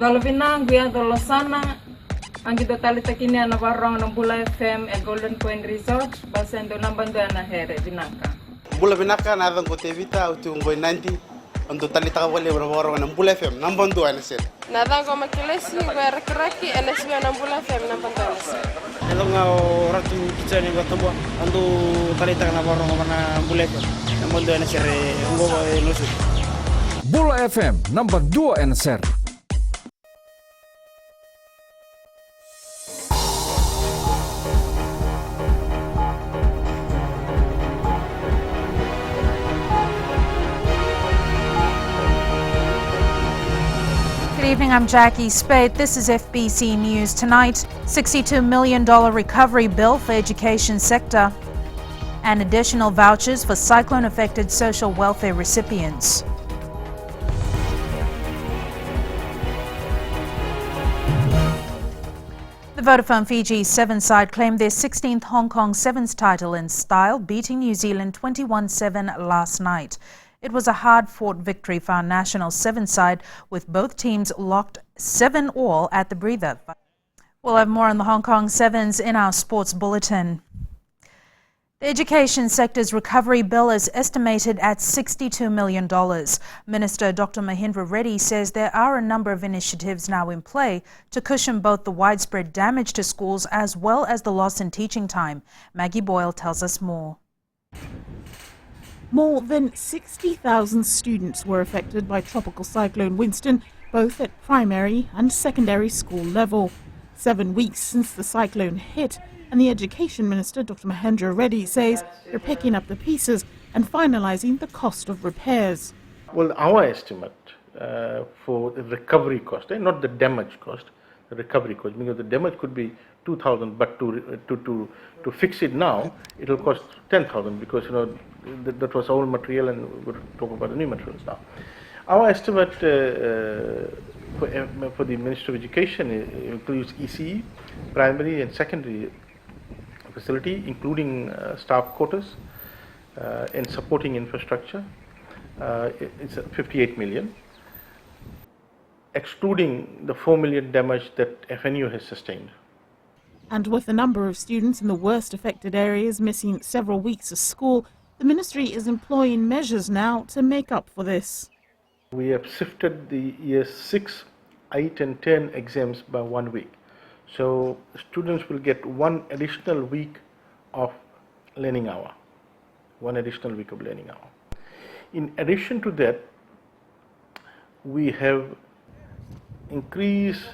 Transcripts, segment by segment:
Dalovina guia dolosana angito talita kini ana warong ng Bula FM e Golden Point Resort basendo nambando ana here binaka. Bula binaka na dang ko tevita utu ngoi 90 ando talita wale warong ng Bula FM nambando ana ser. Na dang ko makilesi werkraki NSB ng Bula FM nambando ana ser. Hello nga ratu kichani batabo ando talita na warong ng Bula FM nambando ana ser ngo lusu. Bula FM number 2 ana ser. Good evening, I'm Jackie Spade. This is FBC News. Tonight, $62 million recovery bill for education sector and additional vouchers for cyclone-affected social welfare recipients. The Vodafone Fiji Sevens side claimed their 16th Hong Kong Sevens title in style, beating New Zealand 21-7 last night. It was a hard-fought victory for our national Sevens side, with both teams locked 7-all at the breather. We'll have more on the Hong Kong Sevens in our sports bulletin. The education sector's recovery bill is estimated at $62 million. Minister Dr. Mahindra Reddy says there are a number of initiatives now in play to cushion both the widespread damage to schools as well as the loss in teaching time. Maggie Boyle tells us more. More than 60,000 students were affected by Tropical Cyclone Winston, both at primary and secondary school level. 7 weeks since the cyclone hit, and the Education Minister, Dr. Mahindra Reddy, says they're picking up the pieces and finalising the cost of repairs. Well, our estimate for the recovery cost, not the damage cost, the recovery cost, because the damage could be 2,000, but to fix it now, it will cost 10,000 because that was old material, and we're talking about the new materials now. Our estimate for the Ministry of Education includes ECE, primary and secondary facility, including staff quarters and supporting infrastructure. It's 58 million, excluding the 4 million damage that FNU has sustained. And with a number of students in the worst affected areas missing several weeks of school, the ministry is employing measures now to make up for this. We have shifted the year 6, 8 and 10 exams by 1 week. So students will get 1 additional week of learning hour. 1 additional week of learning hour. In addition to that, we have increased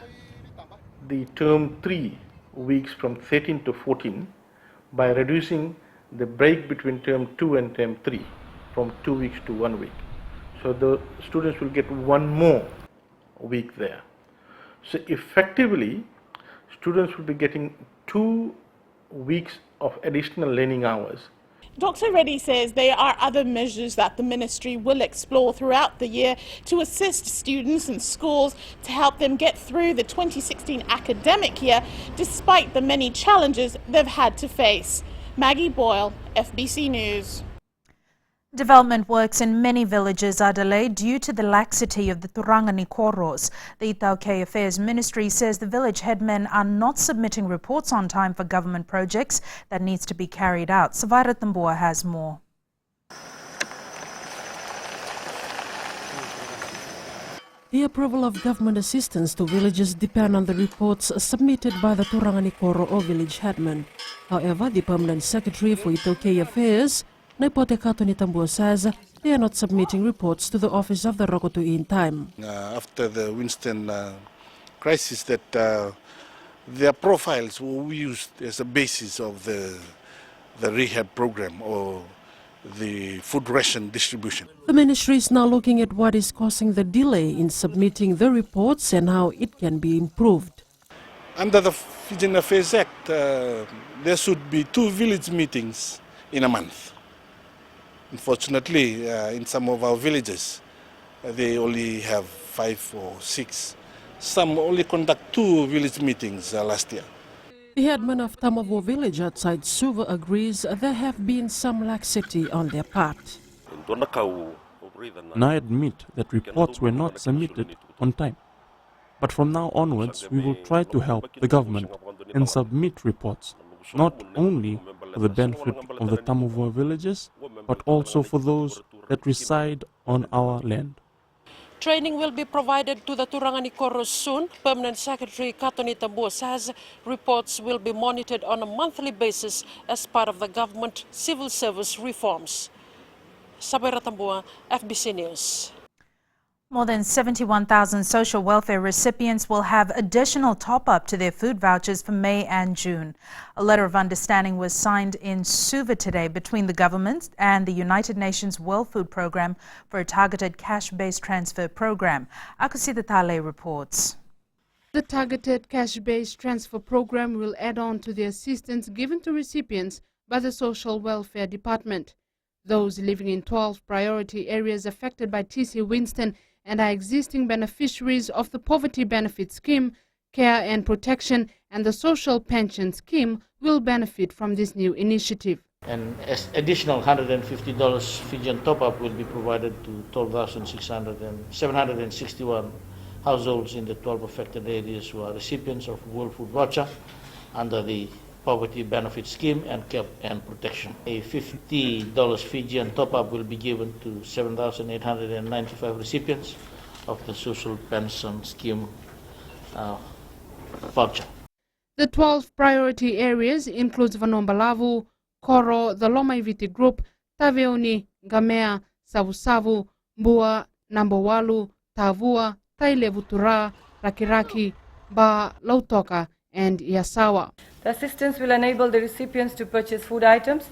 the term 3 weeks from 13 to 14 by reducing the break between term 2 and term 3 from 2 weeks to 1 week. So the students will get 1 more week there. So effectively, students will be getting 2 weeks of additional learning hours. Dr. Reddy says there are other measures that the ministry will explore throughout the year to assist students and schools to help them get through the 2016 academic year despite the many challenges they've had to face. Maggie Boyle, FBC News. Development works in many villages are delayed due to the laxity of the Turangani Koros. The Itaukei Affairs Ministry says the village headmen are not submitting reports on time for government projects that needs to be carried out. Savaira Tambua has more. The approval of government assistance to villages depend on the reports submitted by the Turangani Koro or village headman. However, the permanent secretary for Itaukei Affairs, Naipote Katoni Tambua, says they are not submitting reports to the office of the Rokotu in time. After the Winston crisis, that their profiles were used as a basis of the rehab program or the food ration distribution. The ministry is now looking at what is causing the delay in submitting the reports and how it can be improved. Under the Fijian Affairs Act, there should be 2 village meetings in a month. Unfortunately, in some of our villages, they only have 5 or 6. Some only conduct 2 village meetings last year. The headman of Tamavo village outside Suva agrees there have been some laxity on their part. And I admit that reports were not submitted on time. But from now onwards, we will try to help the government and submit reports, not only for the benefit of the Tamuvua villagers, but also for those that reside on our land. Training will be provided to the Turangani Koro soon. Permanent Secretary Katoni Tambua says reports will be monitored on a monthly basis as part of the government civil service reforms. Sabera Tambua, FBC News. More than 71,000 social welfare recipients will have additional top-up to their food vouchers for May and June. A letter of understanding was signed in Suva today between the government and the United Nations World Food Programme for a targeted cash-based transfer program. Akusita Tale reports. The targeted cash-based transfer program will add on to the assistance given to recipients by the Social Welfare Department. Those living in 12 priority areas affected by TC Winston and are existing beneficiaries of the Poverty Benefit Scheme, Care and Protection and the Social Pension Scheme will benefit from this new initiative. An additional $150 Fijian top-up will be provided to 12,761 households in the 12 affected areas who are recipients of World Food Voucher under the Poverty Benefit Scheme and Care and Protection. A $50 Fijian top-up will be given to 7,895 recipients of the Social Pension Scheme voucher. The 12 priority areas includes Vanombalavu, Koro, the Lomaiviti Group, Taveuni, Gamea, Savusavu, Mbua, Nambowalu, Tavua, Tailevutura, Rakiraki, Ba, Lautoka, and Yasawa. The assistance will enable the recipients to purchase food items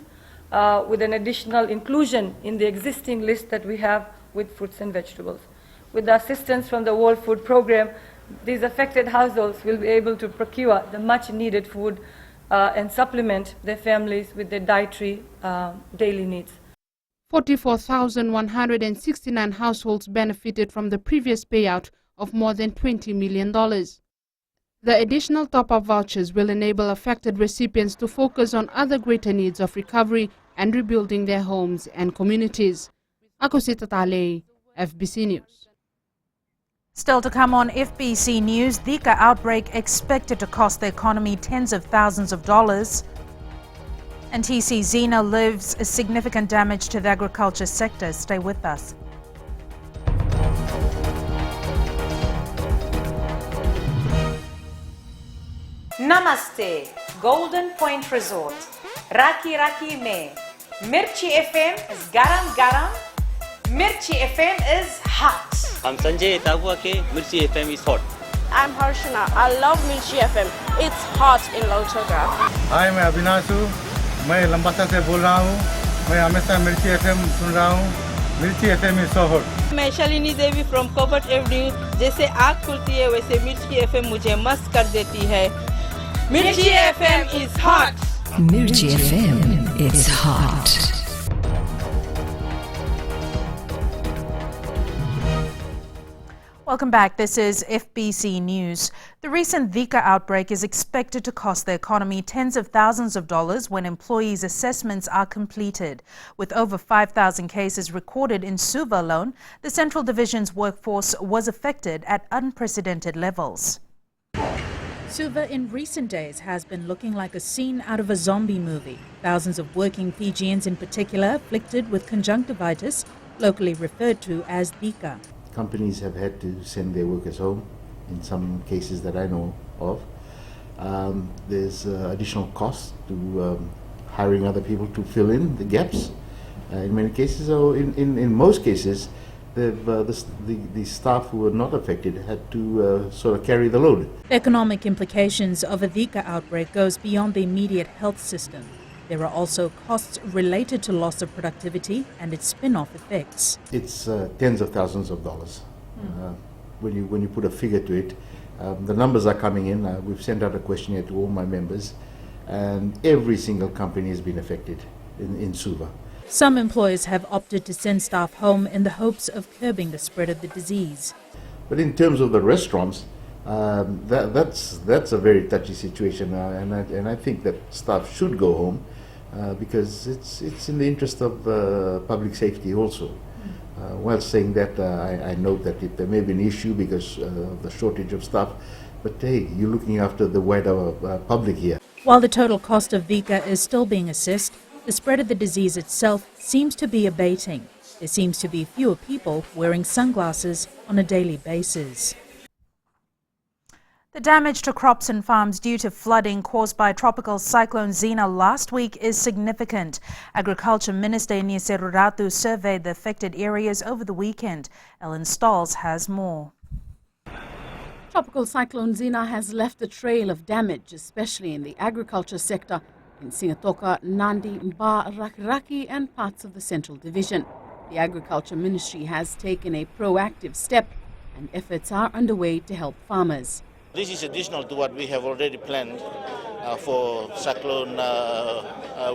with an additional inclusion in the existing list that we have with fruits and vegetables. With the assistance from the World Food Programme, these affected households will be able to procure the much needed food and supplement their families with their dietary daily needs. 44,169 households benefited from the previous payout of more than $20 million. The additional top-up vouchers will enable affected recipients to focus on other greater needs of recovery and rebuilding their homes and communities. Akusita Tale, FBC News. Still to come on FBC News, Zika outbreak expected to cost the economy tens of thousands of dollars. And TC Zena lives significant damage to the agriculture sector. Stay with us. Namaste, Golden Point Resort. Raki Raki me. Mirchi FM is garam garam. Mirchi FM is hot. I'm Sanjay Tabua ke Mirchi FM is hot. I'm Harshana. I love Mirchi FM. It's hot in Lautoka. Hi, मैं अविनाशु. मैं लंबासा से बोल रहा हूँ. मैं हमेशा मिर्ची FM सुन रहा हूँ. मिर्ची FM is so hot. मैं शालिनी देवी from Covert Avenue. जैसे आग खुलती है वैसे मिर्ची FM मुझे मस्त कर देती है. Mirchi FM is hot. Mirchi FM, it's hot. Welcome back. This is FBC News. The recent Zika outbreak is expected to cost the economy tens of thousands of dollars when employees' assessments are completed. With over 5,000 cases recorded in Suva alone, the Central Division's workforce was affected at unprecedented levels. Suva in recent days has been looking like a scene out of a zombie movie. Thousands of working Fijians in particular afflicted with conjunctivitis, locally referred to as Zika. Companies have had to send their workers home in some cases that I know of. There's additional costs to hiring other people to fill in the gaps. In many cases, so in most cases, the staff who were not affected had to sort of carry the load. The economic implications of a Zika outbreak goes beyond the immediate health system. There are also costs related to loss of productivity and its spin-off effects. It's tens of thousands of dollars. When you put a figure to it, the numbers are coming in. We've sent out a questionnaire to all my members, and every single company has been affected in Suva. Some employers have opted to send staff home in the hopes of curbing the spread of the disease. But in terms of the restaurants, that's a very touchy situation, and I think that staff should go home because it's in the interest of public safety also. While saying that, I note that there may be an issue because of the shortage of staff, but hey, you're looking after the wider public here. While the total cost of Zika is still being assessed, the spread of the disease itself seems to be abating. There seems to be fewer people wearing sunglasses on a daily basis. The damage to crops and farms due to flooding caused by tropical cyclone Zina last week is significant. Agriculture Minister Inieseru Ratu surveyed the affected areas over the weekend. Ellen Stolz has more. Tropical cyclone Zina has left a trail of damage, especially in the agriculture sector in Singatoka, Nandi, Mba, Rakiraki and parts of the Central Division. The Agriculture Ministry has taken a proactive step and efforts are underway to help farmers. This is additional to what we have already planned for Cyclone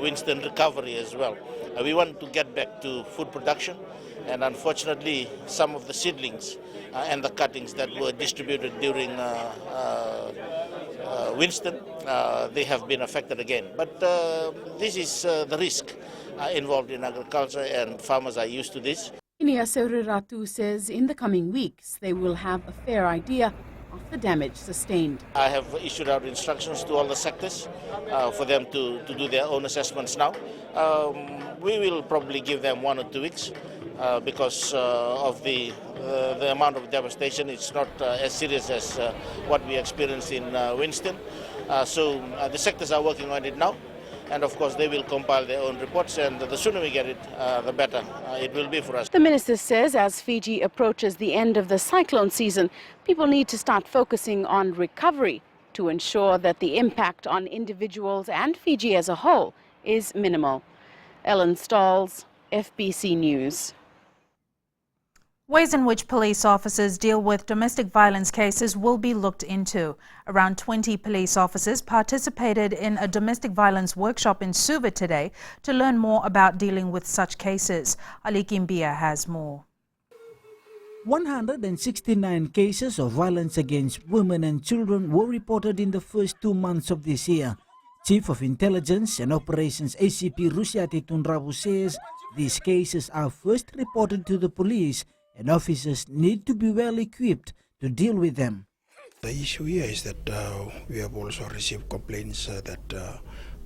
Winston recovery as well. We want to get back to food production, and unfortunately some of the seedlings and the cuttings that were distributed during Winston, they have been affected again. But this is the risk involved in agriculture, and farmers are used to this. Inieseru Ratu says in the coming weeks they will have a fair idea of the damage sustained. I have issued out instructions to all the sectors for them to do their own assessments now. We will probably give them 1 or 2 weeks because of the amount of devastation. It's not as serious as what we experienced in Winston. So the sectors are working on it now. And of course they will compile their own reports, and the sooner we get it, the better it will be for us. The minister says as Fiji approaches the end of the cyclone season, people need to start focusing on recovery to ensure that the impact on individuals and Fiji as a whole is minimal. Ellen Stolz, FBC News. Ways in which police officers deal with domestic violence cases will be looked into. Around 20 police officers participated in a domestic violence workshop in Suva today to learn more about dealing with such cases. Ali Kimbia has more. 169 cases of violence against women and children were reported in the first 2 months of this year. Chief of Intelligence and Operations ACP Rusiati Tunrabu says these cases are first reported to the police and officers need to be well equipped to deal with them. The issue here is that we have also received complaints that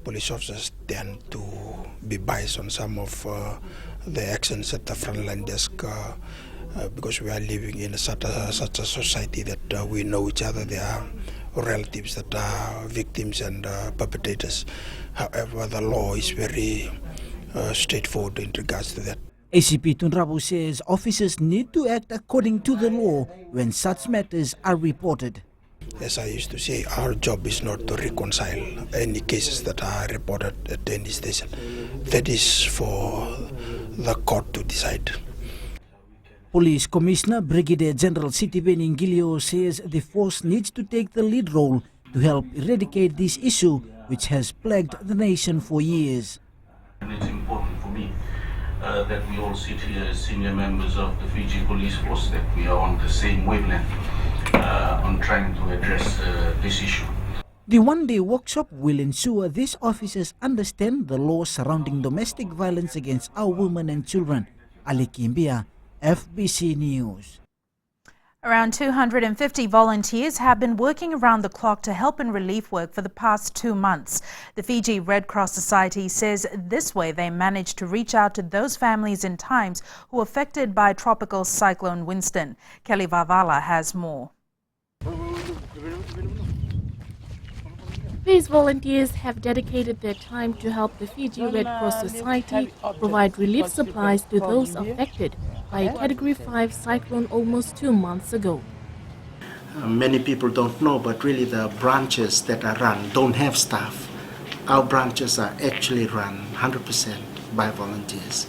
police officers tend to be biased on some of the actions at the frontline desk because we are living in such a society that we know each other. There are relatives that are victims and perpetrators. However, the law is very straightforward in regards to that. ACP Tunrabu says officers need to act according to the law when such matters are reported. As I used to say, our job is not to reconcile any cases that are reported at any station. That is for the court to decide. Police Commissioner Brigadier General Sitibeni Ngilio says the force needs to take the lead role to help eradicate this issue which has plagued the nation for years. And it's important for me that we all sit here as senior members of the Fiji Police Force, that we are on the same wavelength on trying to address this issue. The one-day workshop will ensure these officers understand the laws surrounding domestic violence against our women and children. Ali Kimbia, FBC News. Around 250 volunteers have been working around the clock to help in relief work for the past 2 months. The Fiji Red Cross Society says this way they managed to reach out to those families in times who were affected by Tropical Cyclone Winston. Kelly Vavala has more. These volunteers have dedicated their time to help the Fiji Red Cross Society provide relief supplies to those affected by a Category 5 cyclone almost 2 months ago. Many people don't know, but really the branches that are run don't have staff. Our branches are actually run 100% by volunteers.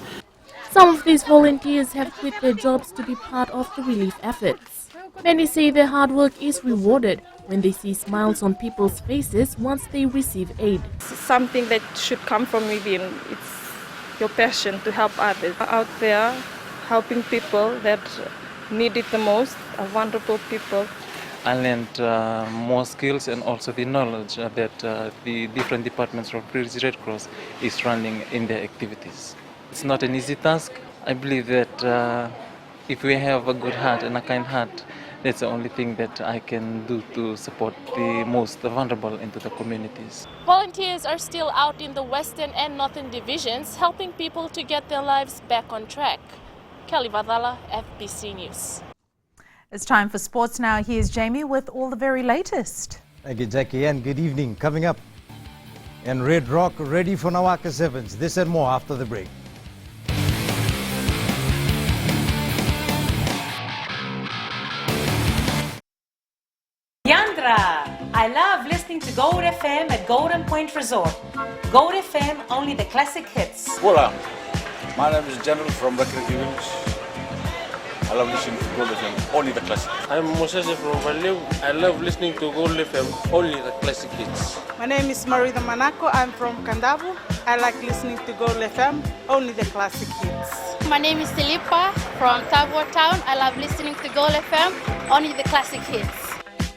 Some of these volunteers have quit their jobs to be part of the relief efforts. Many say their hard work is rewarded when they see smiles on people's faces once they receive aid. Something that should come from within. It's your passion to help others. Out there, helping people that need it the most, vulnerable people. I learned more skills and also the knowledge that the different departments of British Red Cross is running in their activities. It's not an easy task. I believe that if we have a good heart and a kind heart, that's the only thing that I can do to support the most vulnerable into the communities. Volunteers are still out in the Western and Northern divisions, helping people to get their lives back on track. Kelly Vadala, FBC News. It's time for sports now. Here's Jamie with all the very latest. Thank you, Jackie, and good evening. Coming up, and Red Rock ready for Nawaka Sevens. This and more after the break. Yandra, I love listening to Gold FM at Golden Point Resort. Gold FM, only the classic hits. Hola, my name is General from Fbctv. I love listening to Gold FM, only the classic. I'm Moses from Valeu. I love listening to Gold FM, only the classic hits. My name is Marita Manako. I'm from Kandavu. I like listening to Gold FM, only the classic hits. My name is Filipa from Tavo Town. I love listening to Gold FM, only the classic hits.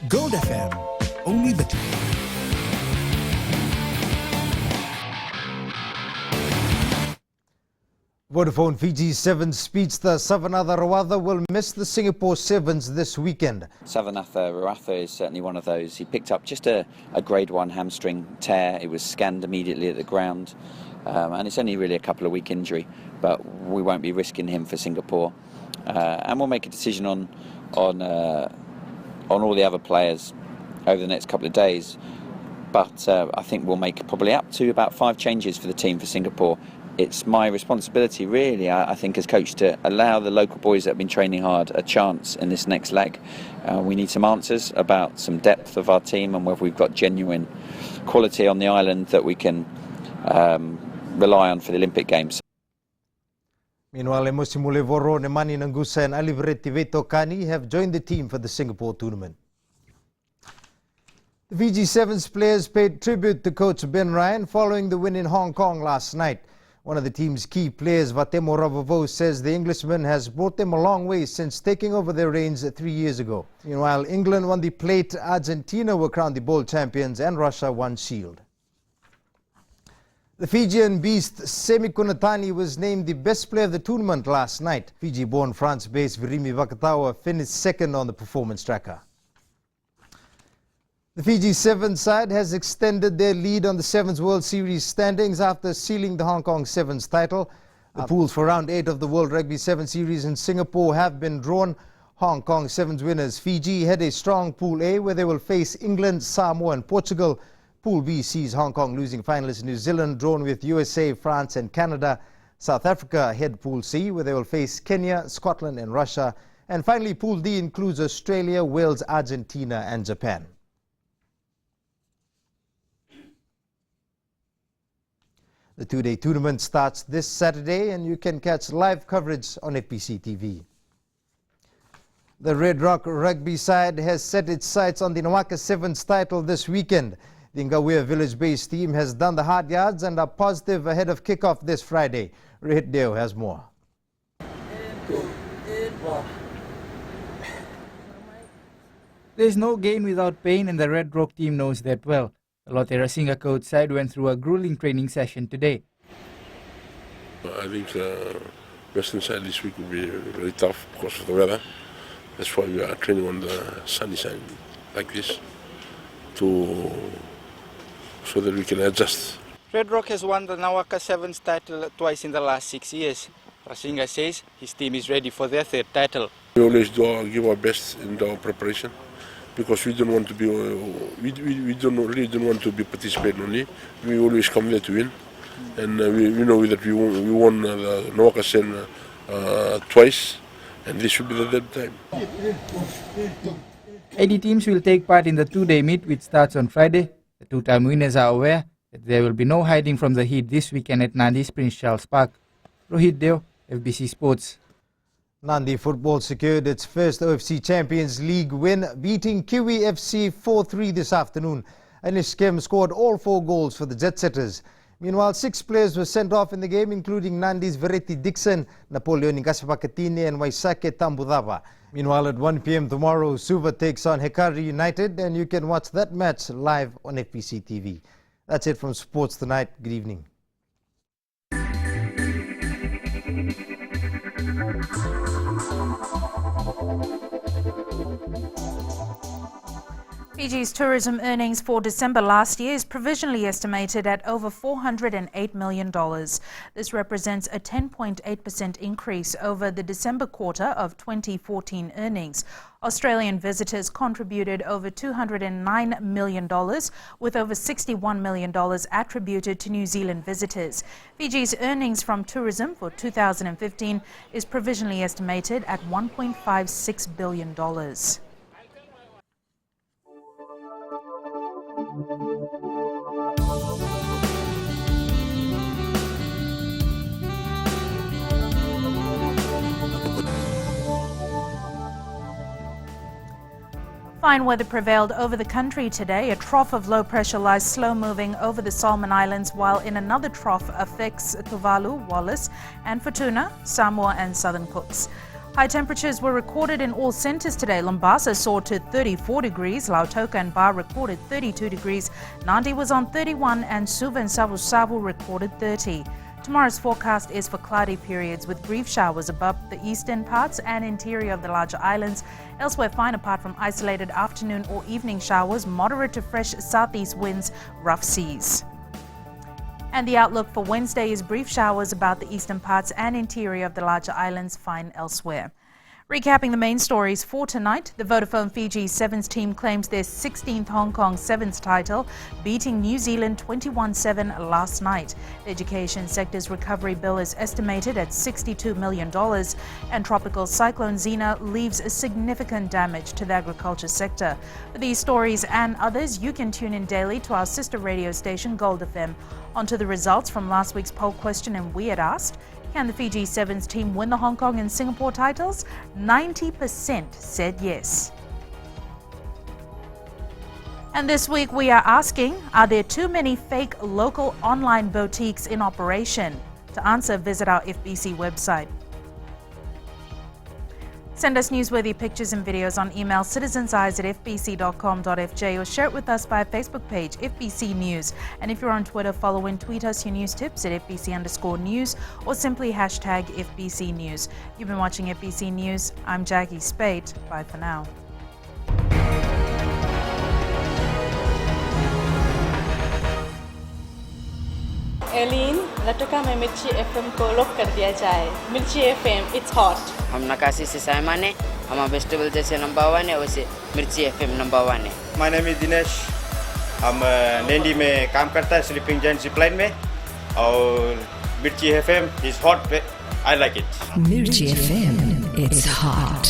Gold FM, only the... Vodafone Fiji Sevens speedster Savanatha Rawatha will miss the Singapore Sevens this weekend. Savanatha Rawatha is certainly one of those. He picked up just a grade 1 hamstring tear. It was scanned immediately at the ground. And it's only really a couple of week injury, but we won't be risking him for Singapore. And we'll make a decision on all the other players over the next couple of days. But I think we'll make probably up to about 5 changes for the team for Singapore. It's my responsibility, really, I think, as coach, to allow the local boys that have been training hard a chance in this next leg. We need some answers about some depth of our team and whether we've got genuine quality on the island that we can rely on for the Olympic Games. Meanwhile, Emosimule Voro, Nemani Nangusa and Alivreti Vetokani have joined the team for the Singapore tournament. The Fiji Sevens players paid tribute to coach Ben Ryan following the win in Hong Kong last night. One of the team's key players, Vatemo Ravavo, says the Englishman has brought them a long way since taking over their reins 3 years ago. Meanwhile, England won the plate, Argentina were crowned the bowl champions, and Russia won shield. The Fijian beast Semi Kunatani was named the best player of the tournament last night. Fiji-born France-based Virimi Vakatawa finished second on the performance tracker. The Fiji Sevens side has extended their lead on the Sevens World Series standings after sealing the Hong Kong Sevens title. The pools for round 8 of the World Rugby Sevens Series in Singapore have been drawn. Hong Kong Sevens winners Fiji head a strong Pool A where they will face England, Samoa and Portugal. Pool B sees Hong Kong losing finalist New Zealand drawn with USA, France and Canada. South Africa head Pool C where they will face Kenya, Scotland and Russia. And finally Pool D includes Australia, Wales, Argentina and Japan. The 2-day tournament starts this Saturday and you can catch live coverage on Fbctv. The Red Rock rugby side has set its sights on the Nawaka Sevens title this weekend. The Ngawea village-based team has done the hard yards and are positive ahead of kickoff this Friday. Rohit Deo has more. There's no gain without pain and the Red Rock team knows that well. The Lotte Rasinga coach side went through a grueling training session today. I think the western side this week will be very tough because of the weather. That's why we are training on the sunny side like this so that we can adjust. Red Rock has won the Nawaka Sevens title twice in the last 6 years. Rasinga says his team is ready for their 3rd title. We always give our best in our preparation because we don't want to be we don't want to be participating only. We always come there to win, and we know that we won the Nawaka Sevens twice, and this should be the 3rd time. 80 teams will take part in the 2-day meet which starts on Friday. The 2-time winners are aware that there will be no hiding from the heat this weekend at Nandi's Prince Charles Park. Rohit Deo, FBC Sports. Nandi Football secured its first OFC Champions League win, beating Kiwi FC 4-3 this afternoon. Anish Kim scored all 4 goals for the Jet Setters. Meanwhile, 6 players were sent off in the game, including Nandi's Vereti Dixon, Napoleon Ngasipakatine and Waisake Tambudava. Meanwhile, at 1 p.m. tomorrow, Suva takes on Hekari United, and you can watch that match live on Fbctv. That's it from Sports Tonight. Good evening. Fiji's tourism earnings for December last year is provisionally estimated at over $408 million. This represents a 10.8% increase over the December quarter of 2014 earnings. Australian visitors contributed over $209 million, with over $61 million attributed to New Zealand visitors. Fiji's earnings from tourism for 2015 is provisionally estimated at $1.56 billion. Fine weather prevailed over the country today. A trough of low pressure lies slow moving over the Solomon Islands, while in another trough affects Tuvalu, Wallis, and Futuna, Samoa, and Southern Cooks. High temperatures were recorded in all centres today. Lombasa soared to 34 degrees, Lautoka and Bar recorded 32 degrees, Nandi was on 31, and Suva and Savu recorded 30. Tomorrow's forecast is for cloudy periods with brief showers above the eastern parts and interior of the larger islands. Elsewhere, fine apart from isolated afternoon or evening showers, moderate to fresh southeast winds, rough seas. And the outlook for Wednesday is brief showers about the eastern parts and interior of the larger islands, fine elsewhere. Recapping the main stories for tonight, the Vodafone Fiji Sevens team claims their 16th Hong Kong Sevens title, beating New Zealand 21-7 last night. The education sector's recovery bill is estimated at $62 million, and Tropical Cyclone Zina leaves significant damage to the agriculture sector. For these stories and others, you can tune in daily to our sister radio station, Gold FM. On to the results from last week's poll question, and we had asked, can the Fiji Sevens team win the Hong Kong and Singapore titles? 90% said yes. And this week we are asking, are there too many fake local online boutiques in operation? To answer, visit our FBC website. Send us newsworthy pictures and videos on email citizenseyes@fbc.com.fj or share it with us via Facebook page FBC News. And if you're on Twitter, follow and tweet us your news tips at FBC_news or simply hashtag FBC News. You've been watching FBC News. I'm Jackie Spate. Bye for now. एलिन लटका में मिर्ची FM को lock कर दिया जाए। मिर्ची FM, it's hot. हम नकाशी से साइमान है, हम वेजिटेबल जैसे नंबर 1 है, वैसे मिर्ची एफएम नंबर 1 है। माय नेम इज दिनेश, हम नैंडी में काम करता है, स्लीपिंग जायंट जिपलाइन में, और मिर्ची FM is hot, I like it. मिर्ची एफएम, इट्स हॉट।